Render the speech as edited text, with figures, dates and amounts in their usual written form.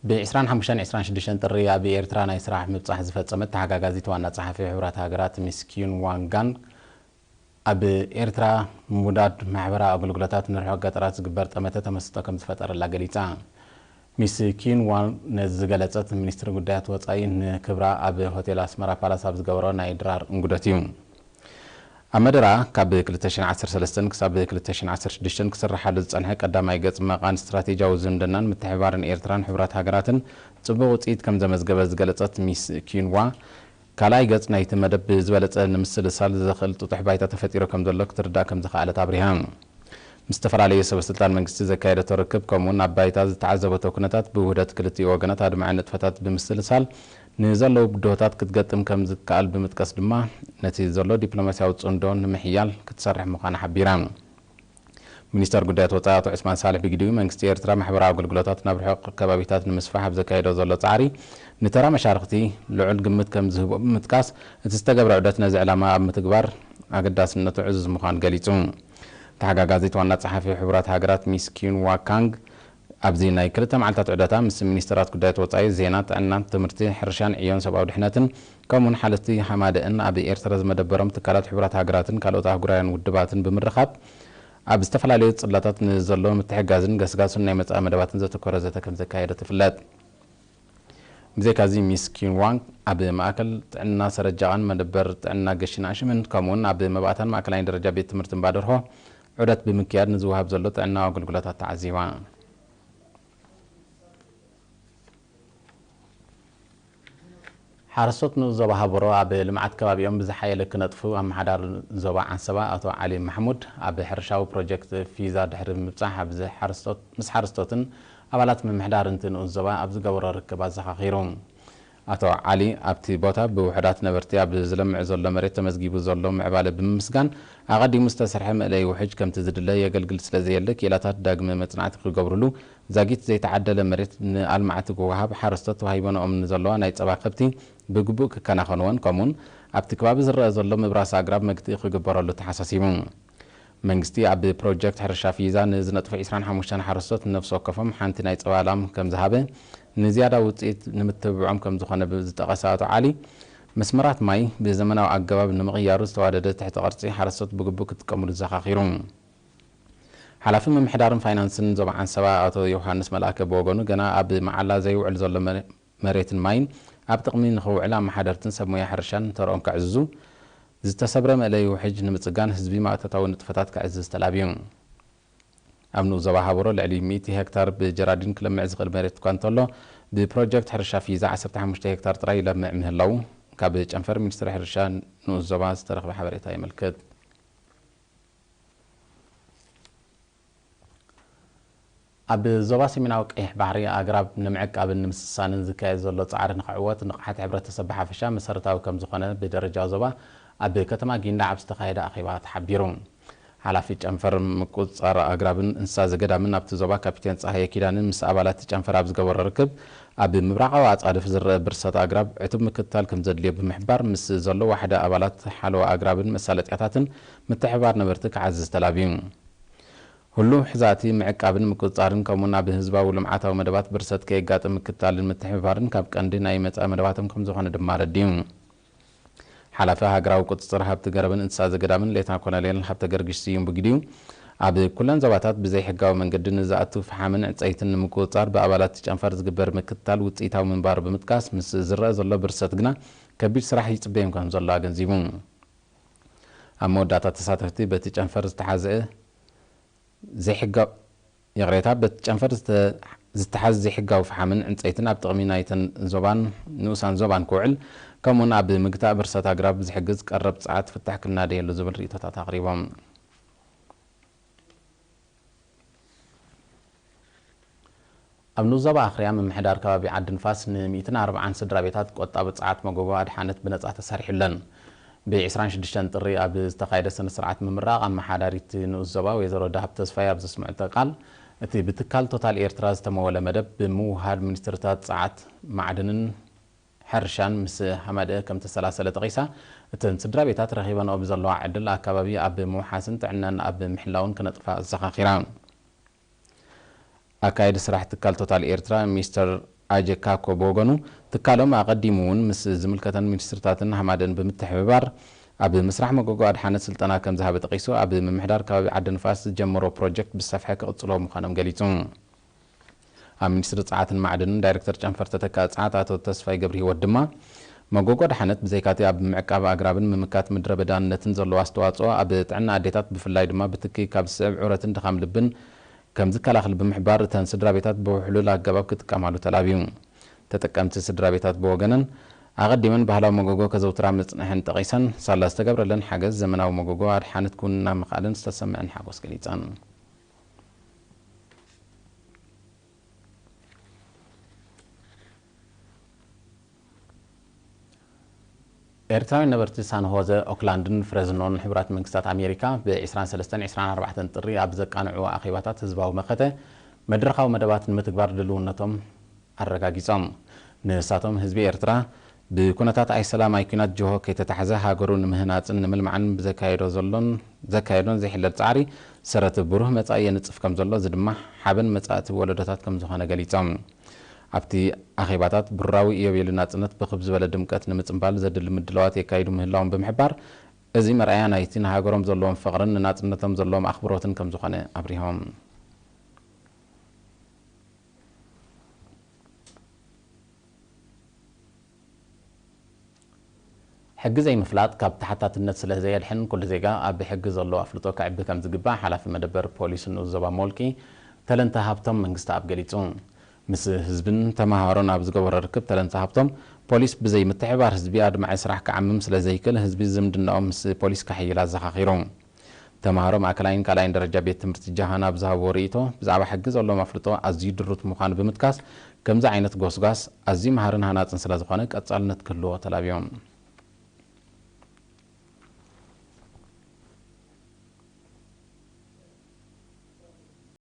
ب25-26 ጥሪ ኣብ ኤርትራ ናይ ስራሕ ምብጻሕ ዝፈጸመት ተሓጋጋዚት ዋና ጸሓፊ ሕብራት ሃገራት ሚስኪን ዋንጋን ኣብ ኤርትራ ሙዳድ ማሕበራዊ ኣገልግሎታት ንርሑቕ ገጠራት ዝግበር ጠመተ ተመስጦ ከም ዝፈጠረላ ገሊጻ ሚስኪን ዋን ነዝገለጸት ሚኒስትሪ ጉዳያት ወጻኢ ንክብራ ኣብ ሆቴል ኣስመራ ፓላስ ኣብ ዝገበሮ ናይ ድራር እንጉደት እዩ ኣብ መደራ ካብ 2013 ክሳብ 2016 ክስራሓሉ ዝጸንሐ ቀዳማይ ገጽ መቓን ስትራቴጂያዊ ዝምድናን ምትሕብባርን ኤርትራን ሕብራት ሃገራትን ጽቡቕ ውጽኢት ከም ዘመዝገበ ዝገለጸት ሚስ ኪንዋ ካልኣይ ገጽ ናይቲ መደብ ብዝበለጸ ንምስልሳል ዘኽእል ጥጡሕ ባይታ ተፈጢሩ ከም ዘሎ ክትርዳእ ከም ዝኸኣለት ኣብሪሃ ምስ ዝተፈላለዩ ሰበ ስልጣን መንግስቲ ዘካየደቶ ርክብ ከምኡውን ኣብ ባይታ ዝተዓዘበቶ ኩነታት ብውህደት ክልቲኡ ወገናት ኣድማዕ ንጥፈታት ብምስልሳል ንዘለዉ ብድሆታት ክትገጥም ከም ዝከኣል ብምጥቃስ ድማ ነቲ ዘሎ ዲፕሎማስያዊ ጽንዶ ንምሕያል ክትሰርሕ ምዃና ሓቢራ ሚኒስተር ጉዳያት ወጻኢ ኣቶ ዑስማን ሳልሕ ብግዲኡ መንግስቲ ኤርትራ ማሕበራዊ ኣገልግሎታት ናብ ርሑቕ ከባቢታት ንምስፋሕ ኣብ ዘካየዶ ዘሎ ጻዕሪ ንተራ መሻርክቲ ልዑል ግምት ከም ዝህቦ ብምጥቃስ እቲ ዝተገብረ ዑደት ነዚ ዕላማ ኣብ ምትግባር ኣገዳስነቱ ዕዙዝ ምዃኑ ገሊጹ ተሓጋጋዚት ዋና ጸሓፊ ሕብራት ሃገራት ሚስኪን ዋካንግ ኣብዚ ናይ ክልተ መዓልታት ዑደታ ምስ ሚኒስትራት ጉዳያት ወጻኢ ዜና ጥዕናን ትምህርቲ ሕርሻን ዕዮን ሰብኣዊ ድሕነትን ከምኡውን ሓለፍቲ ሓማድእን ኣብ ኤርትራ ዝመደበሮም ትካላት ሕብራት ሃገራትን ካልኦት ኣህጉራውያን ውድባትን ብምርኻብ ኣብ ዝተፈላለዩ ጽላታት ንዘሎ ምትሕጋዝን ገስጋሱን ናይ መጻኢ መደባትን ዘተኮረ ዘተ ከም ዘካየደ ትፍለጥ ብዘይካዚ ሚስኪን ዋንግ ኣብ ማእከል ጥዕና ሰረጃቕን መደበር ጥዕና ገሽና ሽምን ከምኡውን ኣብ መባእታን ማእከላይን ደረጃ ቤት ትምህርትን ባደርሆ ዑደት ብምክያድ ንዝውሃብ ዘሎ ጥዕናዊ ኣገልግሎታት ተዓዚባ ሓረስቶት ንዞባ ሃበሮ ኣብ ልምዓት ከባቢኦም ብዝሓየለ ክነጥፉ ኣመሓዳሪ ዞባ ዓንሰባ ኣቶ ዓሊ ማሕሙድ ኣብ ሕርሻዊ ፕሮጀክት ፊዛ ድሕሪ ምብጻሕ ምስ ሓረስቶትን ኣባላት ምምሕዳር ንኡስ ዞባ ኣብ ዝገበሮ ርክብ ኣዘኻኺሩ ኣቶ ዓሊ ኣብቲ ቦታ ብውሕዳት ነበርቲ ኣብ ዝለምዕ ዘሎ መሬት ተመዝጊቡ ዘሎ ምዕባለ ብምስጋን ኣቐዲሙ ዝተሰርሐ መእለይ ውሕጅ ከምቲ ዝድለ የገልግል ስለ ዘየለ ክኢላታት ዳግመ መጽናዕቲ ክገብርሉ ዛጊት ዘይተዓደለ መሬት ንኣልማዕቲ ክወሃብ ሓረስቶት ተዋሂቦንኦም ንዘለዋ ናይ ጸባ ከብቲ ብግቡእ ክከናኸንዎን ከምኡውን ኣብቲ ከባቢ ዝረአ ዘሎ ምብራስ ኣግራብ መግትኢ ክግበረሉ ተሓሳሲቡ መንግስቲ ኣብ ፕሮጀክት ሕርሻ ፊዛ ንዝነጥፉ 25 ሓረስቶት ነፍሲ ወከፎም ሓንቲ ናይ ጸባ ላም ከም ዝሃበ ንዝያዳ ውጽኢት ንምትብዖም ከም ዝኾነ ዝጠቐሰ ኣቶ ዓሊ መስመራት ማይ ብዘመናዊ ኣገባብ ንምቕያሩ ዝተዋደደ ትሕቲ ቅርጺ ሓረስቶት ብግቡእ ክጥቀምሉ ዘኻኺሩ ሓላፊ ምምሕዳርን ፋይናንስን ዞባ ዓንሰባ ኣቶ ዮሃንስ መልኣከ ብወገኑ ገና ኣብ መዓላ ዘይውዕል ዘሎ መሬትን ማይን ኣብ ጥቕሚ ንኽውዕል ኣመሓደርትን ሰብ ሞያ ሕርሻን ተርኦም ከዕዝዙ ዝተሰብረ መእለይ ውሕጅ ንምጽጋን ህዝቢ ማእተታዊ ንጥፈታት ከዕዝዝ ተላብዩ ኣብ ንኡስ ዞባ ሃበሮ ልዕሊ 100 ሄክታር ብጀራዲን ክለምዕ ዝኽእል መሬት እኳ እንተሎ ብፕሮጀክት ሕርሻ ፊዛ 15 ሄክታር ጥራይ ይለምዕ ምህላው ካብ ጨንፈር ሚኒስትሪ ሕርሻ ንኡስ ዞባ ዝተረኽበ ሓበሬታ ይምልክት ኣብ ዞባ ሰሜናዊ ቀይሕ ባሕሪ ኣግራብ ንምዕቃብን ንምስሳንን ዝካየድ ዘሎ ጻዕሪ ንኽዕወት ንቕሓት ሕብረተሰብ ብሓፈሻ መሰረታዊ ከም ዝኾነ ብደረጃ ዞባ ኣብ ከተማ ጊንዳ ኣብ ዝተኻየደ ኣኼባ ተሓቢሩ ሓላፊ ጨንፈር ምቁጽጻር ኣግራብን እንስሳ ዘገዳምን ኣብቲ ዞባ ካፒቴን ፀሃየ ኪዳንን ምስ ኣባላት ጨንፈር ኣብ ዝገበሮ ርክብ ኣብ ምብራቃዊ ኣጻድፍ ዝረአ ብርሰት ኣግራብ ዕቱብ ምክትታል ከም ዘድልዮ ብምሕባር ምስ ዘሎ ዋሕደ ኣባላት ሓለዋ ኣግራብን መሳለጥያታትን ምትሕብባር ነበርቲ ክዓዝዝ ተላብዩ ሁሉ ሕዛቲ ምዕቃብን ምቁጽጻርን ከምኡውን ኣብ ህዝባዊ ልምዓታዊ መደባት ብርሰት ከየጋጥም ምክትታልን ምትሕብባርን ካብ ቀንዲ ናይ መጻኢ መደባቶም ከም ዝኾነ ድማ ረድዩ ሓላፊ ሃገራዊ ቁጽጽር ሃብቲ ገረብን እንስሳ ዘገዳምን ሌተና ኮሎኔል ሃብተ ገርግሽ ስዩም ብግዲኡ ኣብ ኩለን ዞባታት ብዘይ ሕጋዊ መንገዲ ንዝኣቱ ፈሓምን ዕንፀይትን ንምቁጽጻር ብኣባላት ጨንፈር ዝግበር ምክትታል ውጽኢታዊ ምንባሩ ብምጥቃስ ምስ ዝረአ ዘሎ ብርሰት ግና ከቢድ ስራሕ ይጽበዮም ከም ዘሎ ኣገንዚቡ ኣብ መወዳእታ ተሳተፍቲ በቲ ጨንፈር ዝተሓዘአ ዘይሕጋዊ የቕሬታ በቲ ጨንፈር ዝተሓዘ ዘይሕጋዊ ፈሓምን ዕንፀይትን ኣብ ጥቕሚ ናይተን ዞባን ንኡሳን ዞባን ክውዕል ከምኡውን ኣብ ምግታእ ብርሰት ኣግራብ ዝሕግዝ ቀረብ ጸዓት ፍታሕ ክናደየሉ ዝብል ርእቶታት ኣቕሪቦም ኣብ ንኡስ ዞባ ኣኽርያ ምምሕዳር ከባቢ ዓዲ ንፋስ ን140 ስድራ ቤታት ቆጣቢ ጸዓት መጎጎ ኣድሓነት ብነጻ ተሰሪሑለን ብ26 ጥሪ ኣብ ዝተኻየደ ስነ ስርዓት ምምራቕ ኣመሓዳሪት ንኡስ ዞባ ወይዘሮ ዳሃብ ተስፋይ ኣብ ዘስምዑ ቃል እቲ ብትካል ቶታል ኤርትራ ዝተመወለ መደብ ብምውሃድ ሚኒስትርታት ጸዓት ማዕድንን ሕርሻን ምስ ሓመደ ከም ተሰላሰለ ጠቒሳ እተን ስድራ ቤታት ረኺበንኦ ብዘለዋ ዕድል ኣከባቢ ኣብ ምውሓስን ጥዕናን ኣብ ምሕላውን ክነጥፋ ዘኻኺራ ኣካይዲ ስራሕ ትካል ቶታል ኤርትራ ሚስተር أجكاكو بوغنو تكالوم أقدمون مس زملكتن منسترتاتن حمادن بمتحبار أب مسرح مغوغو أدحانة سلطنا كم ذهب تقيسو أب ممحدار كابي عدن فاس جمرو بروجكت بالصفحة كأطلو مخانم قليتون منستر صعات المعدن دايركتور جنفرتتك صعاتاتو تسفاي قبري ودما مغوغو أدحانة بزيكاتي أب معقاب أقرابن ممكات مدربدان نتنزلو أستواصو أب تعنا أديتات بفلاي دما بتكي كاب سبع عورتن دخام لبن كم زكالاخل بمحبار تن سدرا بيتات بوحلول أقباب كتكامالو تلابيون تتكامت سدرا بيتات بوغنن أقدمن بهلاو مغوغو كزوترا مصنحن تقيسن صار استقبر لن حاجز زمناو مغوغو أدحانة كنا مقالن استسمعن حاجوس كليتان إيرتراوي نبرتي سان هوزة أوكلاندن فريزنون حبرات منكستات أمريكا ب23-24 طري أبزق قانعو أخيباتات هزباو مخته مدرخاو مدبات متكبار دلونتهم الرقاقيصام نساتهم هزبي إيرترا بكونتات أي سلام أيكونات جوهو كي تتحزى هاقرون مهنات نملمعن زكايدون زي حلال تعاري سرت بروه متأي نتصف كم زلو زدما حابن متأت بولدتات كم زخانة قليتام أبتي أخيباتات براوي إيوبيل ناتنت بخبز ولا دمكات نمتنبال زد المدلوات يكايدو مهلاهم بمحبار إزي مرأيان أيتين هاقرهم زلوهم فقرن ناتنتهم زلوهم أخبروتن كم زخانة أبريهم حق زي مفلات كاب تحتات النت سله زي الحين كل زيجا أبي حق زلو أفلطو كعب كم زجبا حلا في مدبر بوليس النوزبا مولكي تلنتا هابتم من قست أبجليتون مس حزبن تماهرون أبزجور ركب تلنتا هابتم بوليس بزي متحبار حزبي أدم عسرح كعمم سله زي كل حزبي زمدنا مس بوليس كحيلا زخاخيرون تماهرون أكلاين كلاين درجة بيت مرتجهنا بزهوريتو بزعب حق زلو مفلطو أزيد الرت مخان بمتكاس كم زعينة جوسجاس أزي مهرن هنات سلازخانك أتصالنت كله تلابيون